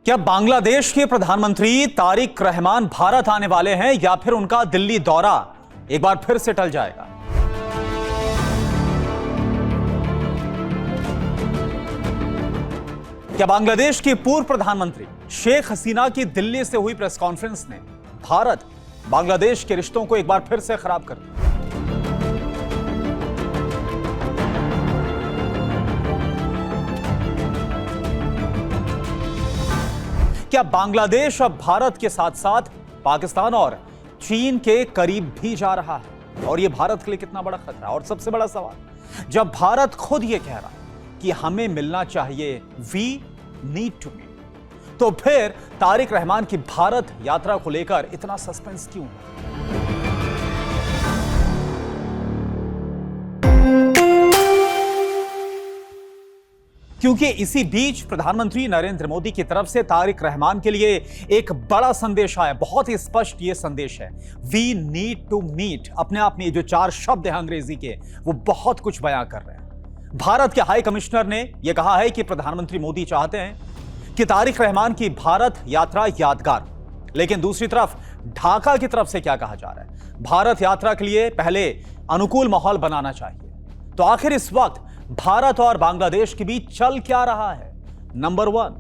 क्या बांग्लादेश के प्रधानमंत्री तारिक रहमान भारत आने वाले हैं या फिर उनका दिल्ली दौरा एक बार फिर से टल जाएगा? क्या बांग्लादेश की पूर्व प्रधानमंत्री शेख हसीना की दिल्ली से हुई प्रेस कॉन्फ्रेंस ने भारत बांग्लादेश के रिश्तों को एक बार फिर से खराब कर दिया? क्या बांग्लादेश अब भारत के साथ साथ पाकिस्तान और चीन के करीब भी जा रहा है? और यह भारत के लिए कितना बड़ा खतरा? और सबसे बड़ा सवाल, जब भारत खुद यह कह रहा है कि हमें मिलना चाहिए, वी नीड टू मीट, तो फिर तारिक रहमान की भारत यात्रा को लेकर इतना सस्पेंस क्यों है? क्योंकि इसी बीच प्रधानमंत्री नरेंद्र मोदी की तरफ से तारिक रहमान के लिए एक बड़ा संदेश आया। बहुत ही स्पष्ट यह संदेश है, वी नीड टू मीट। अपने आप में ये जो 4 शब्द हैं अंग्रेजी के, वो बहुत कुछ बयां कर रहे हैं। भारत के हाई कमिश्नर ने यह कहा है कि प्रधानमंत्री मोदी चाहते हैं कि तारिक रहमान की भारत यात्रा यादगार। लेकिन दूसरी तरफ ढाका की तरफ से क्या कहा जा रहा है? भारत यात्रा के लिए पहले अनुकूल माहौल बनाना चाहिए। तो आखिर इस वक्त भारत और बांग्लादेश के बीच चल क्या रहा है? नंबर 1,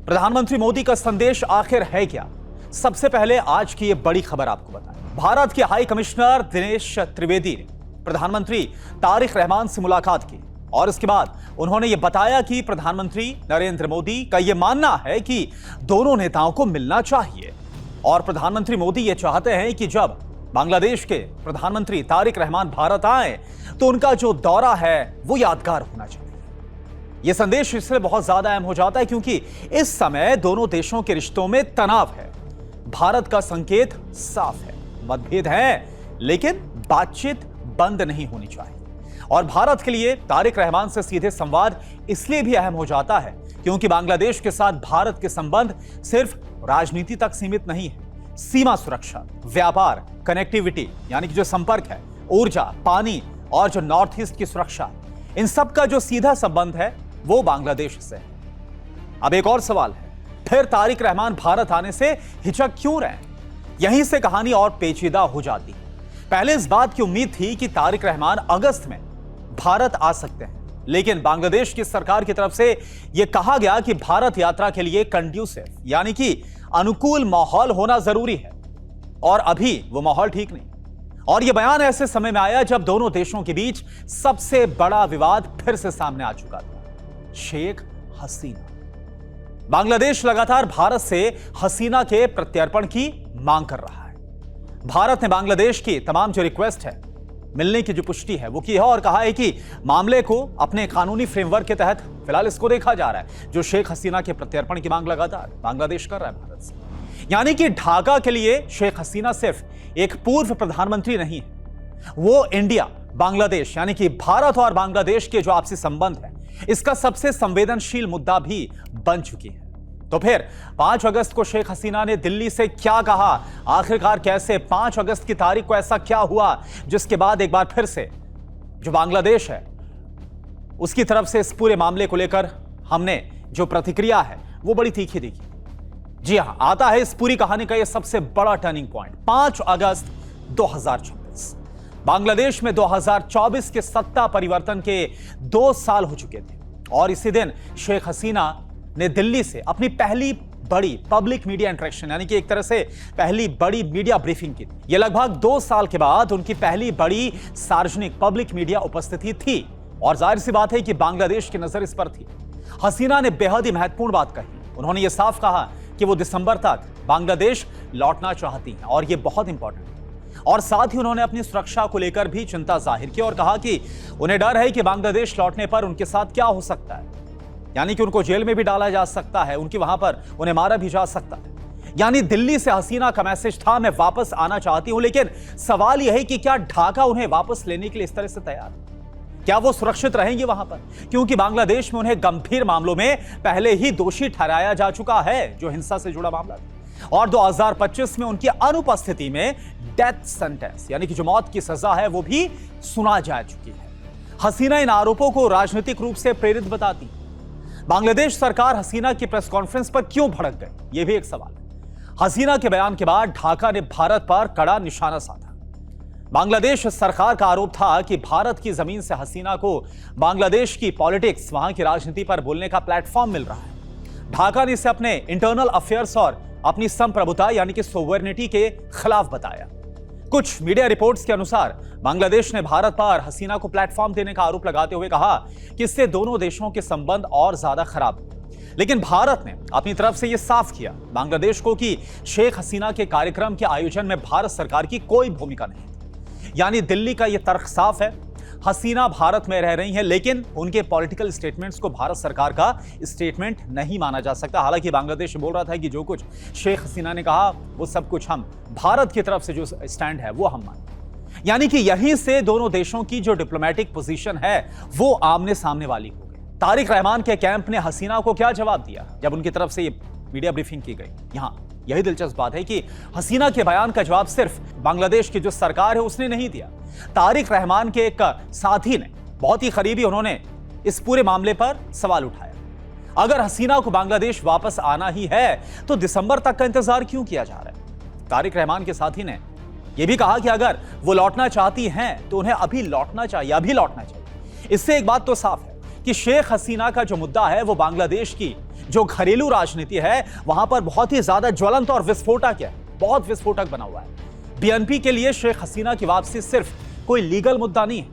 प्रधानमंत्री मोदी का संदेश आखिर है क्या? सबसे पहले आज की यह बड़ी खबर आपको बताएं। भारत के हाई कमिश्नर दिनेश त्रिवेदी ने प्रधानमंत्री तारिक रहमान से मुलाकात की और इसके बाद उन्होंने यह बताया कि प्रधानमंत्री नरेंद्र मोदी का यह मानना है कि दोनों नेताओं को मिलना चाहिए और प्रधानमंत्री मोदी यह चाहते हैं कि जब बांग्लादेश के प्रधानमंत्री तारिक रहमान भारत आए तो उनका जो दौरा है वो यादगार होना चाहिए। यह संदेश इसलिए बहुत ज्यादा अहम हो जाता है क्योंकि इस समय दोनों देशों के रिश्तों में तनाव है। भारत का संकेत साफ है, मतभेद है लेकिन बातचीत बंद नहीं होनी चाहिए। और भारत के लिए तारिक रहमान से सीधे संवाद इसलिए भी अहम हो जाता है क्योंकि बांग्लादेश के साथ भारत के संबंध सिर्फ राजनीति तक सीमित नहीं है। सीमा सुरक्षा, व्यापार, कनेक्टिविटी यानी कि जो संपर्क है, ऊर्जा, पानी और जो नॉर्थ ईस्ट की सुरक्षा, इन सब का जो सीधा संबंध है वो बांग्लादेश से है। अब एक और सवाल है, फिर तारिक रहमान भारत आने से हिचक क्यों रहे? यहीं से कहानी और पेचीदा हो जाती है। पहले इस बात की उम्मीद थी कि तारिक रहमान अगस्त में भारत आ सकते हैं, लेकिन बांग्लादेश की सरकार की तरफ से यह कहा गया कि भारत यात्रा के लिए कंड्यूसिव यानी कि अनुकूल माहौल होना जरूरी है और अभी वो माहौल ठीक नहीं। और यह बयान ऐसे समय में आया जब दोनों देशों के बीच सबसे बड़ा विवाद फिर से सामने आ चुका था, शेख हसीना। बांग्लादेश लगातार भारत से हसीना के प्रत्यर्पण की मांग कर रहा है। भारत ने बांग्लादेश की तमाम जो रिक्वेस्ट है, मिलने की जो पुष्टि है वो की है और कहा है कि मामले को अपने कानूनी फ्रेमवर्क के तहत फिलहाल इसको देखा जा रहा है। जो शेख हसीना के प्रत्यर्पण की मांग लगातार बांग्लादेश कर रहा है भारत से, यानी कि ढाका के लिए शेख हसीना सिर्फ एक पूर्व प्रधानमंत्री नहीं है, वो इंडिया बांग्लादेश यानी कि भारत और बांग्लादेश के जो आपसी संबंध है इसका सबसे संवेदनशील मुद्दा भी बन चुकी है। तो फिर 5 अगस्त को शेख हसीना ने दिल्ली से क्या कहा? आखिरकार कैसे 5 अगस्त की तारीख को ऐसा क्या हुआ जिसके बाद एक बार फिर से जो बांग्लादेश है उसकी तरफ से इस पूरे मामले को लेकर हमने जो प्रतिक्रिया है वो बड़ी तीखी दिखी। जी हां, आता है इस पूरी कहानी का यह सबसे बड़ा टर्निंग पॉइंट, 5 अगस्त 2026। बांग्लादेश में 2024 के सत्ता परिवर्तन के 2 साल हो चुके थे और इसी दिन शेख हसीना ने दिल्ली से अपनी पहली बड़ी पब्लिक मीडिया इंटरेक्शन यानी कि एक तरह से पहली बड़ी मीडिया ब्रीफिंग की। यह लगभग 2 साल के बाद उनकी पहली बड़ी सार्वजनिक पब्लिक मीडिया उपस्थिति थी और जाहिर सी बात है कि बांग्लादेश की नजर इस पर थी। हसीना ने बेहद ही महत्वपूर्ण बात कही। उन्होंने यह साफ कहा कि वो दिसंबर तक बांग्लादेश लौटना चाहती हैं और यह बहुत इंपॉर्टेंट है। और साथ ही उन्होंने अपनी सुरक्षा को लेकर भी चिंता जाहिर की और कहा कि उन्हें डर है कि बांग्लादेश लौटने पर उनके साथ क्या हो सकता है, यानी कि उनको जेल में भी डाला जा सकता है, उनकी वहां पर उन्हें मारा भी जा सकता है। यानी दिल्ली से हसीना का मैसेज था, मैं वापस आना चाहती हूं, लेकिन सवाल यह है कि क्या ढाका उन्हें वापस लेने के लिए इस तरह से तैयार है? क्या वो सुरक्षित रहेंगे वहां पर? क्योंकि बांग्लादेश में उन्हें गंभीर मामलों में पहले ही दोषी ठहराया जा चुका है, जो हिंसा से जुड़ा मामला था, और 2025 में उनकी अनुपस्थिति में डेथ सेंटेंस यानी कि जो मौत की सजा है वो भी सुना जा चुकी है। हसीना इन आरोपों को राजनीतिक रूप से प्रेरित बताती। बांग्लादेश सरकार हसीना की प्रेस कॉन्फ्रेंस पर क्यों भड़क गई, यह भी एक सवाल है। हसीना के बयान के बाद ढाका ने भारत पर कड़ा निशाना साधा। बांग्लादेश सरकार का आरोप था कि भारत की जमीन से हसीना को बांग्लादेश की पॉलिटिक्स, वहां की राजनीति पर बोलने का प्लेटफॉर्म मिल रहा है। ढाका ने इसे अपने इंटरनल अफेयर्स और अपनी संप्रभुता यानी कि सोवरेनिटी के खिलाफ बताया। कुछ मीडिया रिपोर्ट्स के अनुसार बांग्लादेश ने भारत पर हसीना को प्लेटफॉर्म देने का आरोप लगाते हुए कहा कि इससे दोनों देशों के संबंध और ज्यादा खराब हुए। लेकिन भारत ने अपनी तरफ से यह साफ किया बांग्लादेश को कि शेख हसीना के कार्यक्रम के आयोजन में भारत सरकार की कोई भूमिका नहीं। यानी दिल्ली का यह तर्क साफ है, हसीना भारत में रह रही हैं, लेकिन उनके पॉलिटिकल स्टेटमेंट्स को भारत सरकार का स्टेटमेंट नहीं माना जा सकता। हालांकि बांग्लादेश बोल रहा था कि जो कुछ शेख हसीना ने कहा वो सब कुछ हम भारत की तरफ से जो स्टैंड है वो हम माने। यानी कि यहीं से दोनों देशों की जो डिप्लोमेटिक पोजीशन है वो आमने सामने वाली हो गई। तारिक रहमान के कैंप ने हसीना को क्या जवाब दिया जब उनकी तरफ से ये मीडिया ब्रीफिंग की गई। यहां यही दिलचस्प बात है कि हसीना के बयान का जवाब सिर्फ बांग्लादेश की जो सरकार है उसने नहीं दिया। तारिक रहमान के एक साथी ने, बहुत ही करीबी, उन्होंने इस पूरे मामले पर सवाल उठाया। अगर हसीना को बांग्लादेश वापस आना ही है तो दिसंबर तक का इंतजार क्यों किया जा रहा है। तारिक रहमान के साथी ने यह भी कहा कि अगर वो लौटना चाहती हैं तो उन्हें अभी लौटना चाहिए। इससे एक बात तो साफ है कि शेख हसीना का जो मुद्दा है वो बांग्लादेश की जो घरेलू राजनीति है वहां पर बहुत ही ज्यादा ज्वलंत और विस्फोटक है, बहुत विस्फोटक बना हुआ है। बीएनपी के लिए शेख हसीना की वापसी सिर्फ कोई लीगल मुद्दा नहीं है,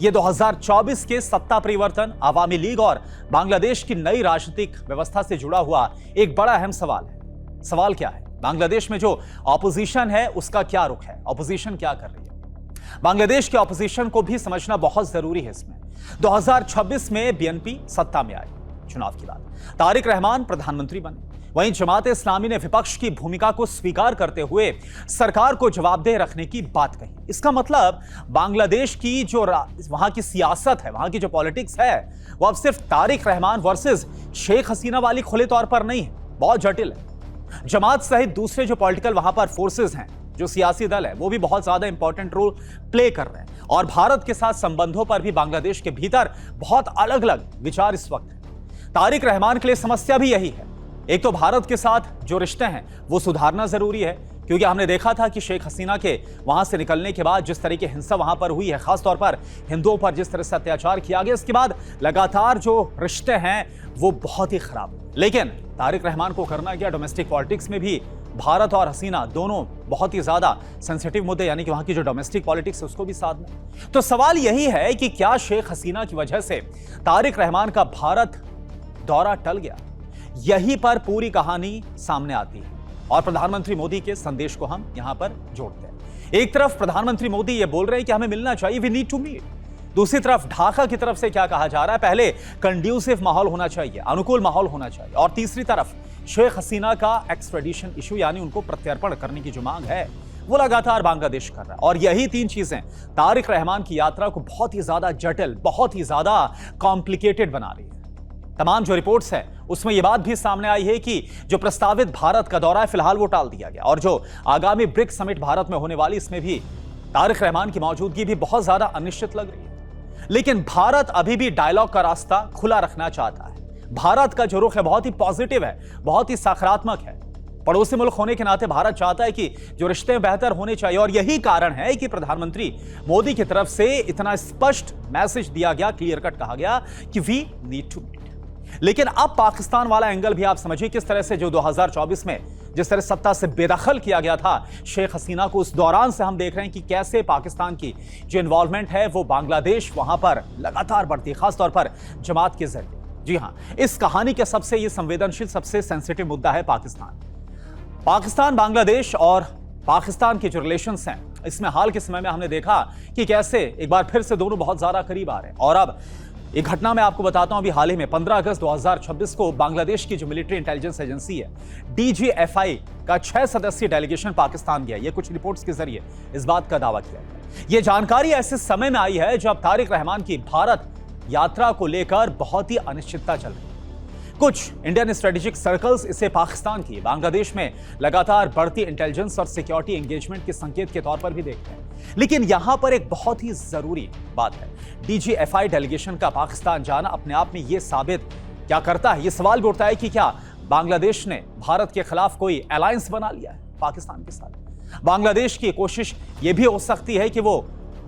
यह 2024 के सत्ता परिवर्तन, आवामी लीग और बांग्लादेश की नई राजनीतिक व्यवस्था से जुड़ा हुआ एक बड़ा अहम सवाल है। सवाल क्या है, बांग्लादेश में जो ऑपोजिशन है उसका क्या रुख है, ऑपोजिशन क्या कर रही है। बांग्लादेश के ऑपोजिशन को भी समझना बहुत जरूरी है। इसमें 2026 में बीएनपी सत्ता में आई, चुनाव के बाद तारिक रहमान प्रधानमंत्री बने, वहीं जमात इस्लामी ने विपक्ष की भूमिका को स्वीकार करते हुए सरकार को जवाबदेह रखने की बात कही। इसका मतलब बांग्लादेश की जो वहां की सियासत है, वहां की जो पॉलिटिक्स है वो अब सिर्फ तारिक रहमान वर्सेस शेख हसीना वाली खुले तौर पर नहीं है, बहुत जटिल है। जमात सहित दूसरे जो पॉलिटिकल वहां पर फोर्सेस हैं, जो सियासी दल है, वो भी बहुत ज्यादा इंपॉर्टेंट रोल प्ले कर रहे हैं और भारत के साथ संबंधों पर भी बांग्लादेश के भीतर बहुत अलग अलग विचार इस वक्त है। तारिक रहमान के लिए समस्या भी यही है। एक तो भारत के साथ जो रिश्ते हैं वो सुधारना जरूरी है, क्योंकि हमने देखा था कि शेख हसीना के वहां से निकलने के बाद जिस तरह की हिंसा वहां पर हुई है, खासतौर पर हिंदुओं पर जिस तरह से अत्याचार किया गया, इसके बाद लगातार जो रिश्ते हैं वो बहुत ही खराब हुए। लेकिन तारिक रहमान को करना क्या, डोमेस्टिक पॉलिटिक्स में भी भारत और हसीना दोनों बहुत ही ज्यादा सेंसिटिव मुद्दे, यानी कि वहां की जो डोमेस्टिक पॉलिटिक्स है उसको भी साधना। तो सवाल यही है कि क्या शेख हसीना की वजह से तारिक रहमान का भारत दौरा टल गया। यहीं पर पूरी कहानी सामने आती है और प्रधानमंत्री मोदी के संदेश को हम यहां पर जोड़ते हैं। एक तरफ प्रधानमंत्री मोदी ये बोल रहे हैं कि हमें मिलना चाहिए, वी नीड टू मीट। दूसरी तरफ ढाका की तरफ से क्या कहा जा रहा है, पहले कंड्यूसिव माहौल होना चाहिए, अनुकूल माहौल होना चाहिए, और तीसरी तरफ शेख हसीना का एक्स्ट्रेडिशन इशू, यानी उनको प्रत्यर्पण करने की जो मांग है वो लगातार बांग्लादेश कर रहा है। और यही तीन चीजें तारिक रहमान की यात्रा को बहुत ही ज्यादा जटिल, बहुत ही ज्यादा कॉम्प्लिकेटेड बना रही है। तमाम जो रिपोर्ट्स हैं उसमें यह बात भी सामने आई है कि जो प्रस्तावित भारत का दौरा है फिलहाल वो टाल दिया गया, और जो आगामी ब्रिक्स समिट भारत में होने वाली इसमें भी तारिक रहमान की मौजूदगी भी बहुत ज्यादा अनिश्चित लग रही है। लेकिन भारत अभी भी डायलॉग का रास्ता खुला रखना चाहता है। भारत का जो रुख है बहुत ही पॉजिटिव है, बहुत ही सकारात्मक है। पड़ोसी मुल्क होने के नाते भारत चाहता है कि जो रिश्ते बेहतर होने चाहिए, और यही कारण है कि प्रधानमंत्री मोदी की तरफ से इतना स्पष्ट मैसेज दिया गया, क्लियर कट कहा गया कि वी नीड टू मीट। लेकिन अब पाकिस्तान वाला एंगल भी आप समझिए, किस तरह से जो 2024 में जिस तरह सत्ता से बेदखल किया गया था शेख हसीना को, उस दौरान से हम देख रहे हैं कि कैसे पाकिस्तान की जो इन्वॉल्वमेंट है वो बांग्लादेश वहां पर लगातार बढ़ती है, खासतौर पर जमात के जरिए। जी हां, इस कहानी के सबसे ये संवेदनशील, सबसे सेंसिटिव मुद्दा है पाकिस्तान, बांग्लादेश और पाकिस्तान के जो रिलेशंस हैं, इसमें हाल के समय में हमने देखा कि कैसे एक बार फिर से दोनों बहुत ज्यादा करीब आ रहे हैं। और अब एक घटना मैं आपको बताता हूं, अभी हाल ही में 15 अगस्त 2026 को बांग्लादेश की जो मिलिट्री इंटेलिजेंस एजेंसी है DGFI का 6 सदस्यीय डेलीगेशन पाकिस्तान गया। ये कुछ रिपोर्ट्स के जरिए इस बात का दावा किया गया। ये जानकारी ऐसे समय में आई है जब तारिक रहमान की भारत यात्रा को लेकर बहुत ही अनिश्चितता चल रही है। कुछ इंडियन स्ट्रेटेजिक सर्कल्स इसे पाकिस्तान की बांग्लादेश में लगातार बढ़ती इंटेलिजेंस और सिक्योरिटी एंगेजमेंट के संकेत के तौर पर भी देखते हैं। लेकिन यहां पर एक बहुत ही जरूरी बात है, DGFI डेलीगेशन का पाकिस्तान जाना अपने आप में यह साबित क्या करता है? ये सवाल भी उठता है कि क्या बांग्लादेश ने भारत के खिलाफ कोई अलायंस बना लिया है पाकिस्तान के साथ? बांग्लादेश की कोशिश यह भी हो सकती है कि वो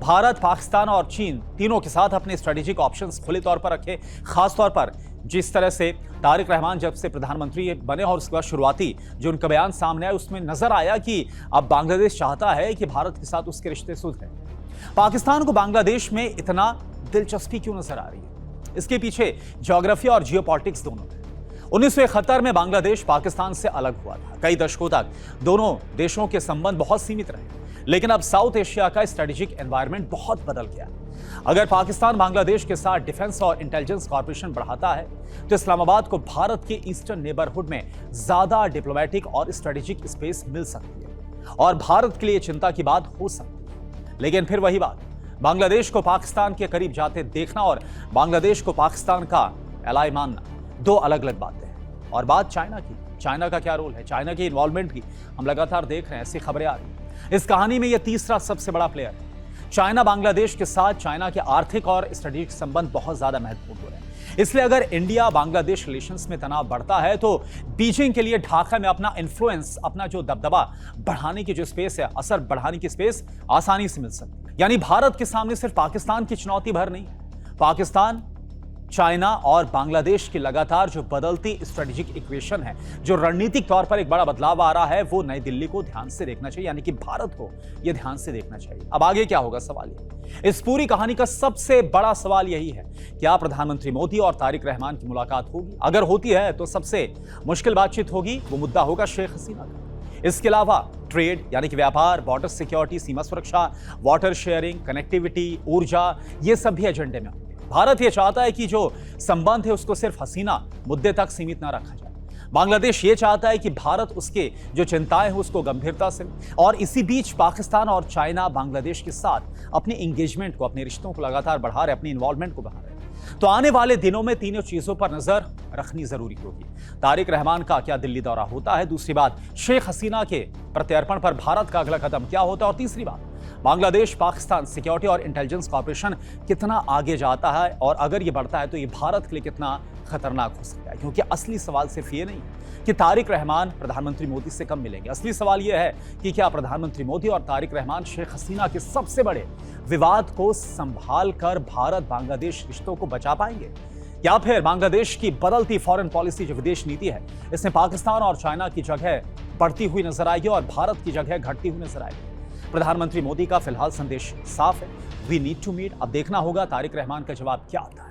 भारत, पाकिस्तान और चीन तीनों के साथ अपने स्ट्रेटेजिक ऑप्शंस खुले तौर पर रखे। खासतौर पर जिस तरह से तारिक रहमान जब से प्रधानमंत्री बने और उसके बाद शुरुआती जो उनका बयान सामने आया, उसमें नजर आया कि अब बांग्लादेश चाहता है कि भारत के साथ उसके रिश्ते सुधरें। पाकिस्तान को बांग्लादेश में इतना दिलचस्पी क्यों नजर आ रही है? इसके पीछे ज्योग्राफी और जियोपॉलिटिक्स दोनों है। 1971 में बांग्लादेश पाकिस्तान से अलग हुआ था। कई दशकों तक दोनों देशों के संबंध बहुत सीमित रहे, लेकिन अब साउथ एशिया का स्ट्रेटेजिक एनवायरनमेंट बहुत बदल गया। अगर पाकिस्तान बांग्लादेश के साथ डिफेंस और इंटेलिजेंस कॉर्पोरेशन बढ़ाता है तो इस्लामाबाद को भारत के ईस्टर्न नेबरहुड में ज्यादा डिप्लोमेटिक और स्ट्रेटेजिक स्पेस मिल सकती है और भारत के लिए चिंता की बात हो सकती है। लेकिन फिर वही बात, बांग्लादेश को पाकिस्तान के करीब जाते देखना और बांग्लादेश को पाकिस्तान का एलाई मानना दो अलग अलग बातें हैं। और बात चाइना की, चाइना का क्या रोल है, चाइना की इन्वॉल्वमेंट की हम लगातार देख रहे हैं, ऐसी खबरें आ रही हैं। इस कहानी में यह तीसरा सबसे बड़ा प्लेयर है। चाइना बांग्लादेश के साथ चाइना के आर्थिक और स्ट्रेटेजिक संबंध बहुत ज्यादा महत्वपूर्ण हो रहे हैं। इसलिए अगर इंडिया बांग्लादेश रिलेशंस में तनाव बढ़ता है तो बीजिंग के लिए ढाका में अपना इन्फ्लुएंस, अपना जो दबदबा बढ़ाने की जो स्पेस है, असर बढ़ाने की स्पेस आसानी से मिल सकती है। यानी भारत के सामने सिर्फ पाकिस्तान की चुनौती भर नहीं, पाकिस्तान, चाइना और बांग्लादेश की लगातार जो बदलती स्ट्रेटेजिक इक्वेशन है, जो रणनीतिक तौर पर एक बड़ा बदलाव आ रहा है, वो नई दिल्ली को ध्यान से देखना चाहिए, यानी कि भारत को यह ध्यान से देखना चाहिए। अब आगे क्या होगा, सवाल ये। इस पूरी कहानी का सबसे बड़ा सवाल यही है, क्या प्रधानमंत्री मोदी और तारिक रहमान की मुलाकात होगी? अगर होती है तो सबसे मुश्किल बातचीत होगी, वो मुद्दा होगा शेख हसीना का। इसके अलावा ट्रेड यानी कि व्यापार, बॉर्डर सिक्योरिटी, सीमा सुरक्षा, वाटर शेयरिंग, कनेक्टिविटी, ऊर्जा, ये सब भी एजेंडे में होंगे। भारत यह चाहता है कि जो संबंध है उसको सिर्फ हसीना मुद्दे तक सीमित ना रखा जाए। बांग्लादेश ये चाहता है कि भारत उसके जो चिंताएं हैं उसको गंभीरता से, और इसी बीच पाकिस्तान और चाइना बांग्लादेश के साथ अपने एंगेजमेंट को, अपने रिश्तों को लगातार बढ़ा रहे, अपनी इन्वॉल्वमेंट को बढ़ा रहे हैं। तो आने वाले दिनों में तीनों चीजों पर नजर रखनी जरूरी होगी। तारिक रहमान का क्या दिल्ली दौरा होता है, दूसरी बात शेख हसीना के प्रत्यर्पण पर भारत का अगला कदम क्या होता है, और तीसरी बात बांग्लादेश पाकिस्तान सिक्योरिटी और इंटेलिजेंस कॉर्पोरेशन कितना आगे जाता है, और अगर ये बढ़ता है तो ये भारत के लिए कितना खतरनाक हो सकता है। क्योंकि असली सवाल सिर्फ ये नहीं कि तारिक रहमान प्रधानमंत्री मोदी से कब मिलेंगे, असली सवाल यह है कि क्या प्रधानमंत्री मोदी और तारिक रहमान शेख हसीना के सबसे बड़े विवाद को संभाल कर भारत बांग्लादेश रिश्तों को बचा पाएंगे, या फिर बांग्लादेश की बदलती फॉरेन पॉलिसी जो विदेश नीति है, इसमें पाकिस्तान और चाइना की जगह बढ़ती हुई नजर आएगी और भारत की जगह घटती हुई नजर आएगी। प्रधानमंत्री मोदी का फिलहाल संदेश साफ है, वी नीड टू मीट। अब देखना होगा तारिक रहमान का जवाब क्या आता है।